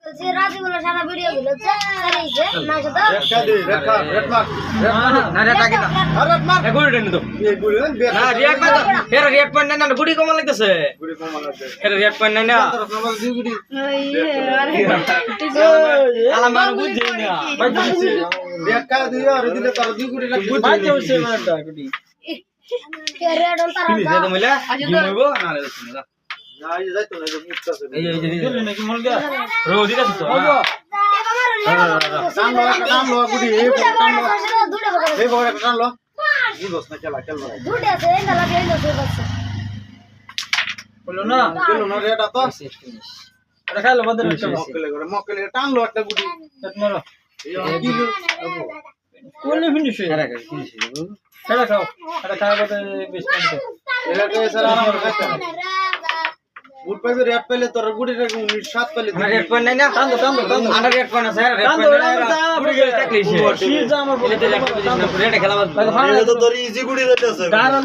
যে রাজীবুলের সারা ভিডিও গুলো চালাইছে না তো রেড মার্ক না রে টাকি না রেড মার্ক এ গুড়ি দেন তো এই গুলি না রিয়াক্ট না এর রিয়াক্ট পয়েন্ট না গুড়ি কম লাগতেছে গুলি কমা লাগবে এর রিয়াক্ট পয়েন্ট না তোর নাম্বার দুই গুলি আলা মানু বুঝি না ভাই বুঝছি রেড কা দিও আর দিলে তোর দুই গুলি লাগবে ভাই হইছে মানটা গুড়ি কে রেড অন তারা ফিনিশ দে মিলা গিমইবো না রে শুনে না না এই যাইতো না যে মুক্ত আছে এই যে নাকি মল গা রোজি আছে তো টান লো গুলি এই টান লো দুটো বগলে এই বড় টান লো এই বস না খেলা খেলবা দুটো আছে না লাগে না সে বাচ্চা বলো না গেল না রেড আতো এটা খাইলো বদল হচ্ছে মক্কেলে টান লো একটা গুলি মারো এই গিলো কোনে ফিনিশ হয়ে গেল ফিনিশ খেলা খাও এটা খাওয়া বদল বেশ করতে এলাকে স্যার আমার কাছে গুড পাইবে রেড পাইলে তোর গুড়িটা 7 পাইলে রেড পয়েন্ট নাই না টান দো আন্ডার রেড পয়েন্ট আছে রেড পয়েন্ট গুড়ি গেল টাকলিছে শীত আমার এটা লেখা দিছ না রেড খেলা বাদ তো তোর ইজি গুড়ি যাইতেছে কারণ